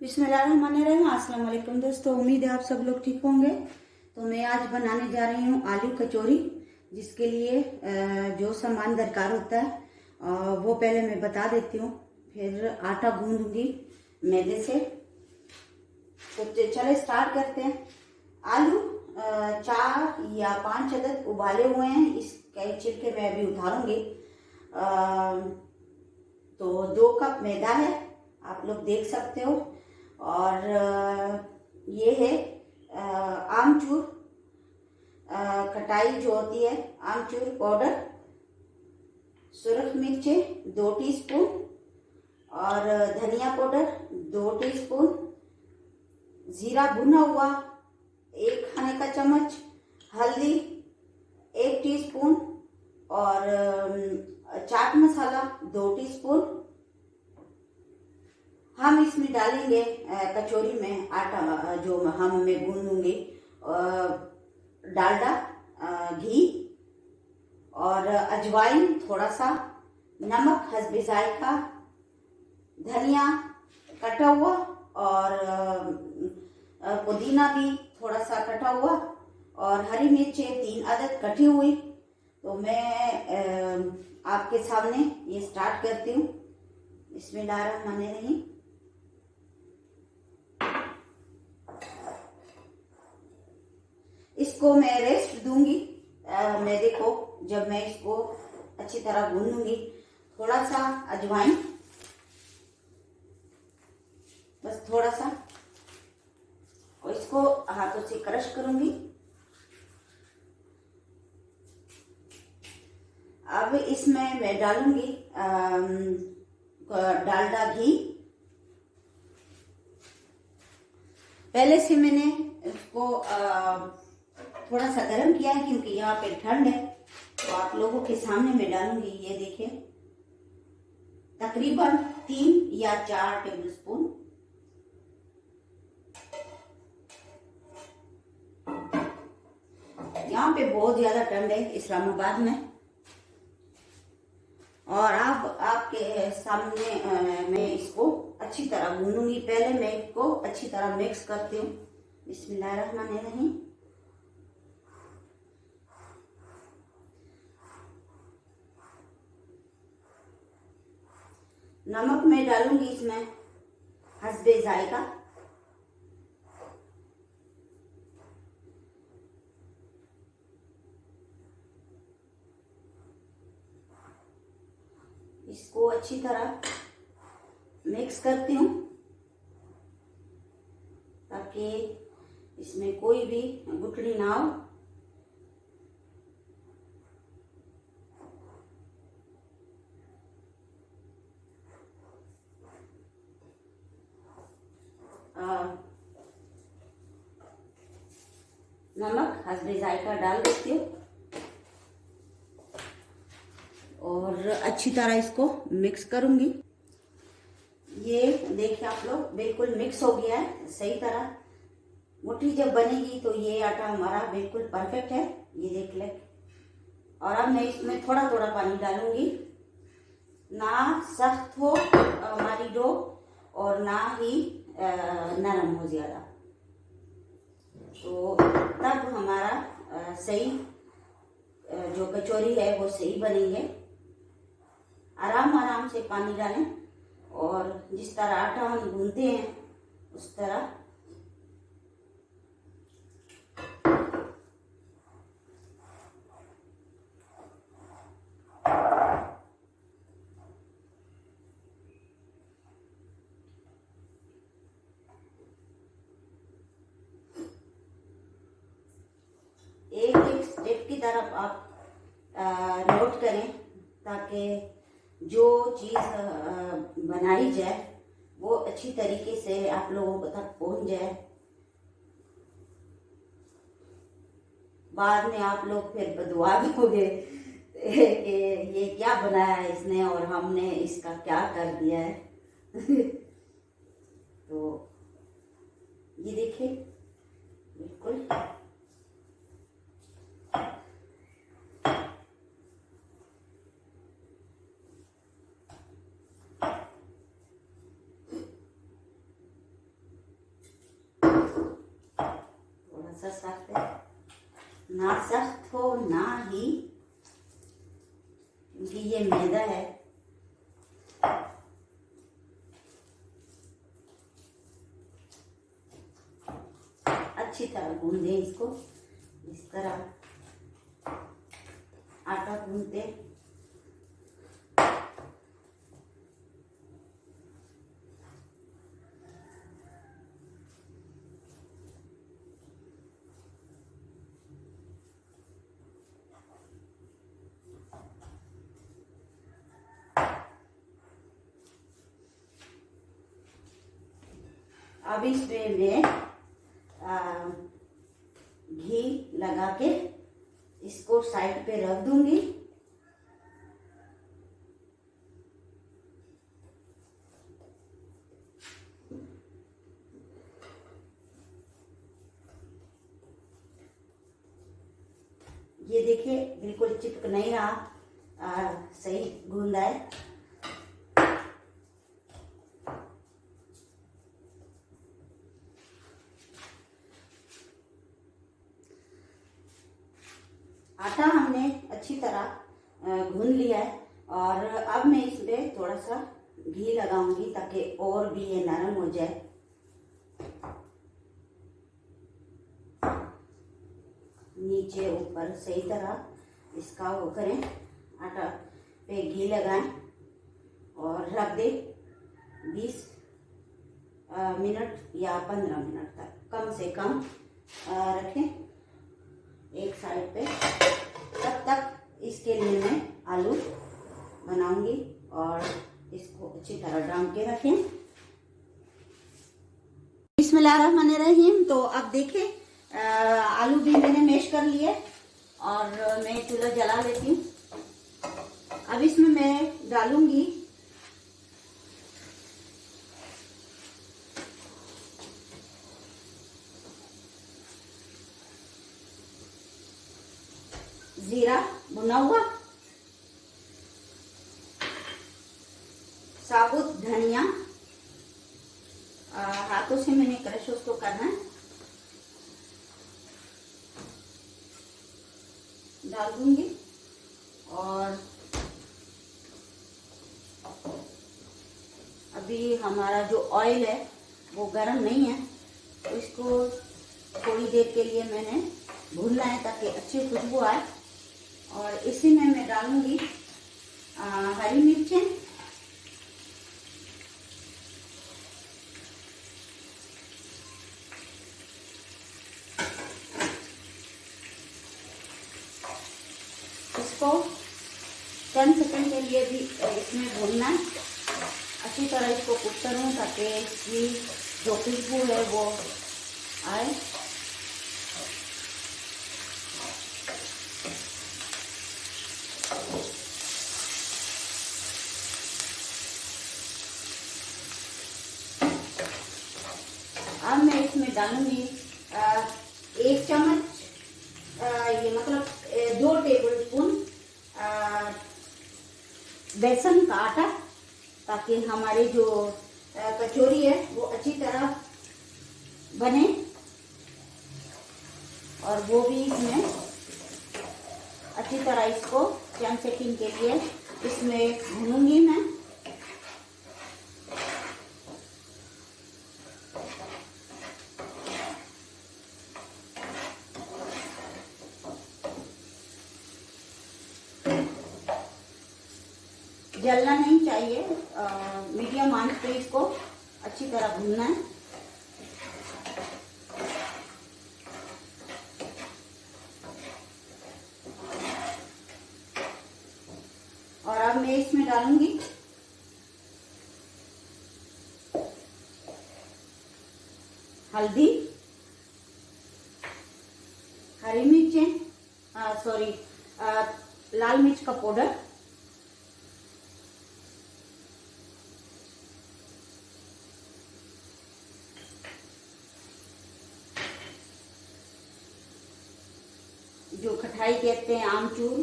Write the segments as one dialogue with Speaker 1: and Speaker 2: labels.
Speaker 1: बिस्मिल्लाहिर्रहमानिर्रहीम। अस्सलाम वालेकुम दोस्तों, उम्मीद है आप सब लोग ठीक होंगे। तो मैं आज बनाने जा रही हूँ आलू कचौरी, जिसके लिए जो सामान दरकार होता है वो पहले मैं बता देती हूँ। फिर आटा गूंदूंगी मैदे से। तो चले स्टार्ट करते हैं। आलू 4 या 5 अदद उबाले हुए हैं, इसके छिलके मैं अभी उतारूंगी। तो 2 कप मैदा है, आप लोग देख सकते हो। और ये है आमचूर, खटाई जो होती है, आमचूर पाउडर। सुरख मिर्चें 2 टीस्पून और धनिया पाउडर 2 टीस्पून, जीरा भुना हुआ 1 खाने का चम्मच, हल्दी 1 टीस्पून और चाट मसाला 2 टीस्पून। हम इसमें डालेंगे कचौरी में आटा जो मैं गूंदूंगी, डालडा, घी और अजवाइन थोड़ा सा, नमक हस्बे जायका, धनिया कटा हुआ और पुदीना भी थोड़ा सा कटा हुआ और हरी मिर्चें 3 अदद कटी हुई। तो मैं आपके सामने ये स्टार्ट करती हूँ। बिस्मिल्लाहिर्रहमानिर्रहीम। इसको मैं रेस्ट दूंगी मैदे को। जब मैं इसको अच्छी तरह गूंदूंगी, थोड़ा सा अजवाइन, बस थोड़ा सा, और इसको हाथों से क्रश करूंगी। अब इसमें मैं डालूंगी डालडा घी। पहले से मैंने इसको थोड़ा सा गर्म किया है, क्योंकि यहाँ पे ठंड है। तो आप लोगों के सामने मैं डालूंगी। ये देखिए, तकरीबन 3 या 4 टेबल स्पून। यहाँ पे बहुत ज्यादा ठंड है इस्लामाबाद में। और आपके सामने मैं इसको अच्छी तरह गूंदूंगी। पहले मैं इसको अच्छी तरह मिक्स करती हूँ। बिस्मिल्लाहिर्रहमानिर्रहीम। नमक मैं डालूंगी इसमें हस्बे जायका। इसको अच्छी तरह मिक्स करती हूँ, ताकि इसमें कोई भी गुठली ना हो। नमक हस्बे जायका डाल देती हूँ और अच्छी तरह इसको मिक्स करूंगी। ये देखिए आप लोग, बिल्कुल मिक्स हो गया है सही तरह। मुट्ठी जब बनेगी तो ये आटा हमारा बिल्कुल परफेक्ट है, ये देख ले। और अब मैं इसमें थोड़ा थोड़ा पानी डालूंगी, ना सख्त हो हमारी डो और ना ही नरम हो ज्यादा। तो तब हमारा सही जो कचौरी है वो सही बनेंगे। आराम आराम से पानी डालें और जिस तरह आटा हम गूंथते हैं उस तरह। एक एक स्टेप की तरफ आप नोट करें, ताकि जो चीज़ बनाई जाए वो अच्छी तरीके से आप लोगों तक पहुंच जाए। बाद में आप लोग फिर बदुआ दोगे कि ये क्या बनाया है इसने और हमने इसका क्या कर दिया है। तो ये देखिए, बिल्कुल ना सख्त हो ना ही, क्योंकि ये मैदा है। अच्छी तरह गूंद दें इसको, इस तरह आटा गूंदते। अब इसमें मैं घी लगा के इसको साइड पे रख दूंगी। ये देखिए बिल्कुल चिपक नहीं रहा, सही गूंदा है। आटा हमने अच्छी तरह गूंद लिया है और अब मैं इसमें थोड़ा सा घी लगाऊंगी ताकि और भी ये नरम हो जाए। नीचे ऊपर सही तरह इसका वो करें, आटा पे घी लगाएं और रख दे 20 मिनट या 15 मिनट तक, कम से कम रखें एक साइड पे। तब तक इसके लिए मैं आलू बनाऊंगी और इसको अच्छी तरह डाल के रखें। बिस्मिल्लाहिर्रहमानिर्रहीम। तो अब देखें आलू भी मैंने मैश कर लिए और मैं चूल्हा जला लेती हूँ। अब इसमें मैं डालूंगी जीरा भुना हुआ, साबुत धनिया, हाथों से मैंने क्रश उसको करना है, डाल दूंगी। और अभी हमारा जो ऑयल है वो गर्म नहीं है, तो इसको थोड़ी देर के लिए मैंने भूनना है ताकि अच्छी खुशबू आए। और इसी में मैं डालूंगी हरी मिर्चें, इसको 10 सेकंड के लिए भी इसमें भूनना है। अच्छी तरह इसको कुक करूँ ताकि इसकी जो खुशबू है वो आए। अब मैं इसमें डालूंगी 1 चम्मच, ये मतलब 2 टेबल स्पून बेसन का आटा, ताकि हमारी जो कचौरी है वो अच्छी तरह बने। और वो भी इसमें अच्छी तरह इसको 10 सेकंड के लिए इसमें भूनूंगी मैं। जलना नहीं चाहिए, मीडियम आंच पे इसको अच्छी तरह भूनना है। और अब मैं इसमें डालूंगी हल्दी, हरी मिर्चें, सॉरी लाल मिर्च का पाउडर, जो खटाई कहते हैं आमचूर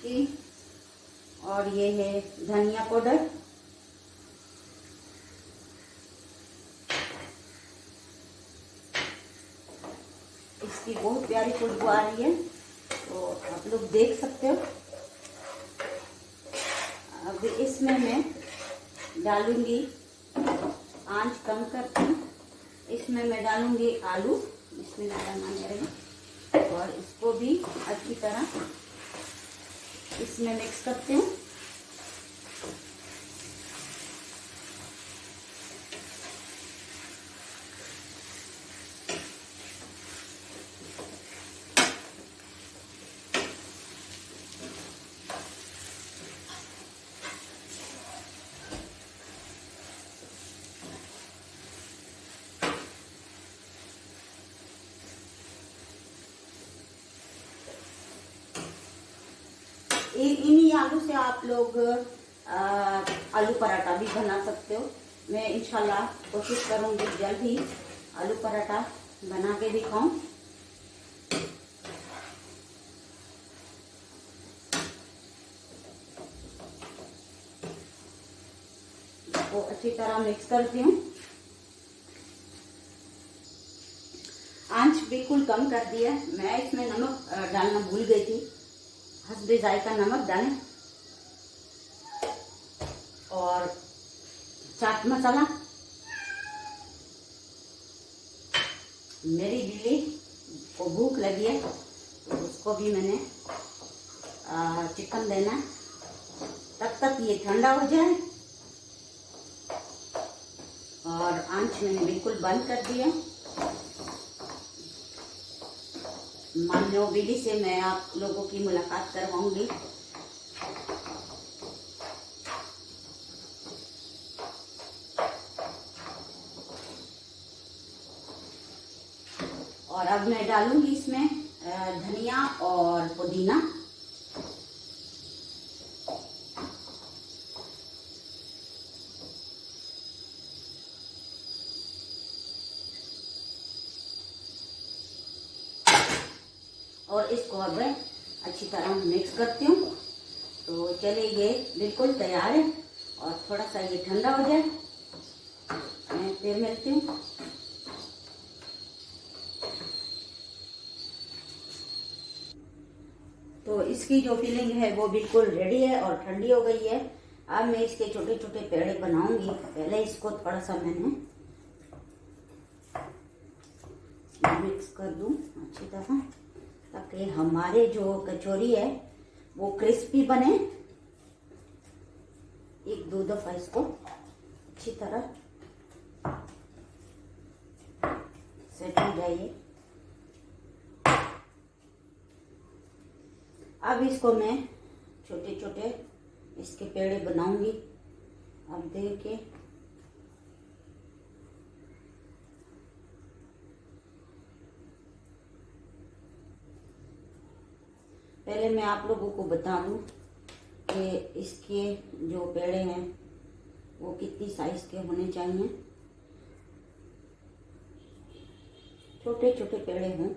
Speaker 1: की, और ये है धनिया पाउडर, इसकी बहुत प्यारी खुशबू आ रही है, तो आप लोग देख सकते हो। अब इसमें मैं डालूंगी, आंच कम करती हूँ, इसमें मैं डालूंगी आलू, इसमें डालना मेरे, और इसको भी अच्छी तरह इसमें मिक्स करती हूँ। इन्हीं आलू से आप लोग आलू पराठा भी बना सकते हो। मैं इंशाल्लाह कोशिश करूंगी जल्द ही आलू पराठा बना के दिखाऊं। तो अच्छी तरह मिक्स करती हूँ। आंच बिल्कुल कम कर दिया। मैं इसमें नमक डालना भूल गई थी, हस्बे जायका नमक डालें, और चाट मसाला। मेरी बिल्ली को भूख लगी है तो उसको भी मैंने चिकन देना है। तब तक ये ठंडा हो जाए, और आंच मैंने बिल्कुल बंद कर दिया। मानो बिल्ली से मैं आप लोगों की मुलाकात करवाऊंगी। और अब मैं डालूंगी इसमें धनिया और पुदीना। और इसको अब अच्छी तरह मिक्स करती हूँ। तो चलिए, ये बिल्कुल तैयार है, और थोड़ा सा ये ठंडा हो जाए, मैं फिर मिलती हूँ। तो इसकी जो फिलिंग है वो बिल्कुल रेडी है और ठंडी हो गई है। अब मैं इसके छोटे छोटे पेड़े बनाऊंगी। पहले इसको थोड़ा सा मैंने मिक्स कर दूं अच्छी तरह, ताकि हमारे जो कचौरी है वो क्रिस्पी बने। एक दो दफा इसको अच्छी तरह सेट हो जाइए। अब इसको मैं छोटे छोटे इसके पेड़े बनाऊंगी। अब देखिए, पहले मैं आप लोगों को बता दूं कि इसके जो पेड़े हैं वो कितनी साइज के होने चाहिए। छोटे छोटे पेड़े हों।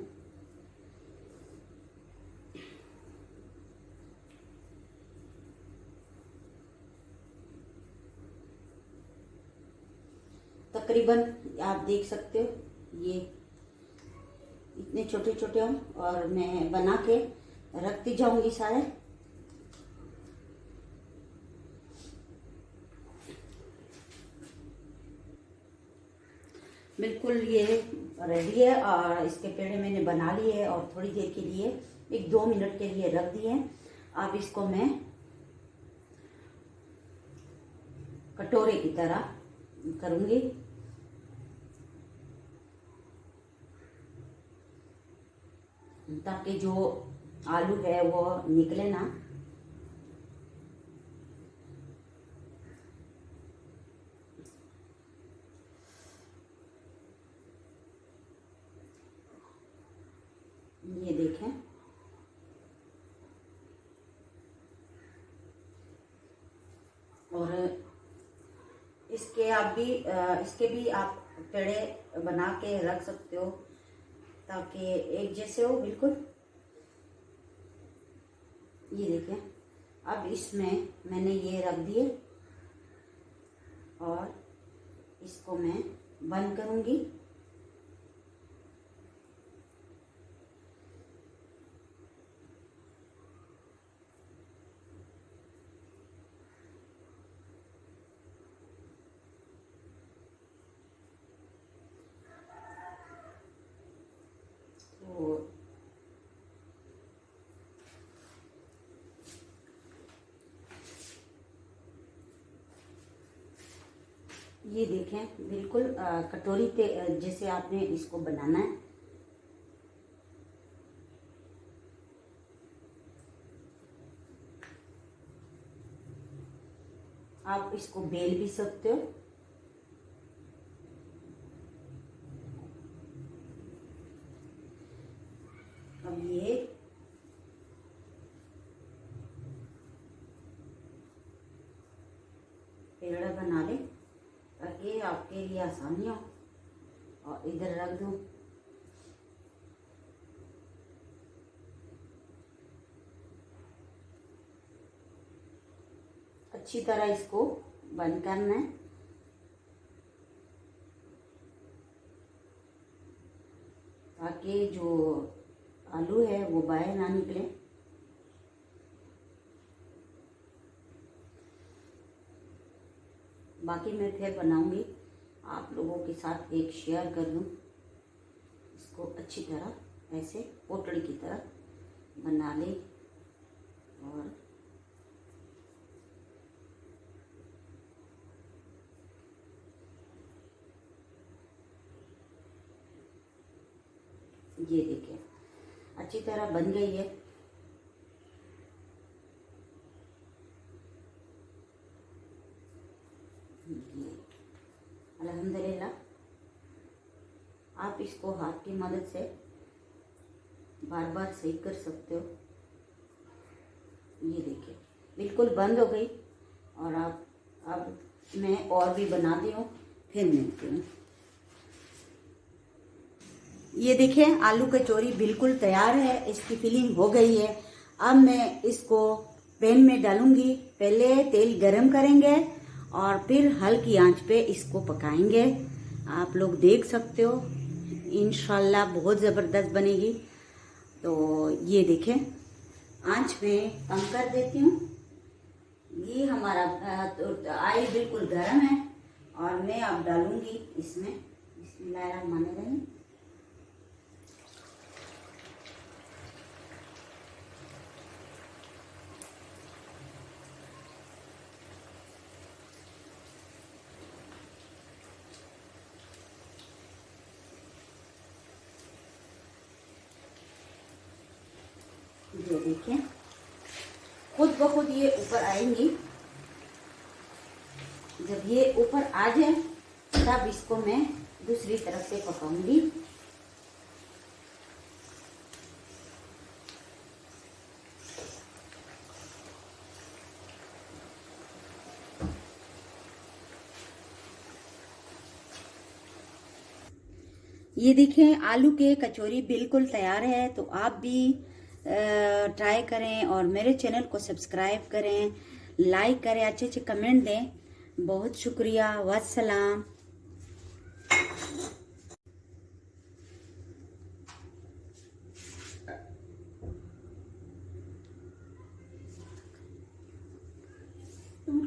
Speaker 1: तकरीबन आप देख सकते हो ये इतने छोटे छोटे हों, और मैं बना के रखती जाऊंगी सारे। बिल्कुल ये रेडी है, और इसके पेड़े मैंने बना लिए है और थोड़ी देर के लिए, एक 2 मिनट के लिए रख दिए। अब इसको मैं कटोरे की तरह करूंगी। ताकि जो आलू है वो निकले ना। ये देखें, और इसके भी आप पेड़े बना के रख सकते हो, ताकि एक जैसे हो बिल्कुल। ये देखें, अब इसमें मैंने ये रख दिए, और इसको मैं बंद करूंगी। ये देखें बिल्कुल कटोरी पे जैसे आपने इसको बनाना है। आप इसको बेल भी सकते हो। अब ये पेड़ा बना ले ताकि आपके लिए आसानी हो, और इधर रख दो। अच्छी तरह इसको बंद करना है ताकि जो आलू है वो बाहर ना निकले। बाकी मैं फिर बनाऊंगी, आप लोगों के साथ एक शेयर कर दूं। इसको अच्छी तरह ऐसे पोटड़ी की तरह बना ले, और ये देखिए अच्छी तरह बन गई है। अल्हम्दुलिल्लाह, आप इसको हाथ की मदद से बार बार सेक कर सकते हो। ये देखिए बिल्कुल बंद हो गई, और आप अब मैं और भी बना दी हूँ, फिर मिलती हूँ। ये देखिए आलू कचौरी बिल्कुल तैयार है, इसकी फिलिंग हो गई है। अब मैं इसको पैन में डालूंगी। पहले तेल गरम करेंगे और फिर हल्की आंच पे इसको पकाएंगे। आप लोग देख सकते हो, इंशाल्लाह बहुत ज़बरदस्त बनेगी। तो ये देखें, आंच में कम कर देती हूँ। ये हमारा ऑयल बिल्कुल गर्म है, और मैं अब डालूंगी इसमें बिस्मिल्लाहिर्रहमानिर्रहीम। ये देखिए खुद ब खुद ये ऊपर आएंगी। जब ये ऊपर आ जाए तब इसको मैं दूसरी तरफ से पकाऊंगी। ये देखें आलू के कचौरी बिल्कुल तैयार है। तो आप भी ट्राई करें, और मेरे चैनल को सब्सक्राइब करें, लाइक करें, अच्छे अच्छे कमेंट दें। बहुत शुक्रिया। वस्सलाम। तुम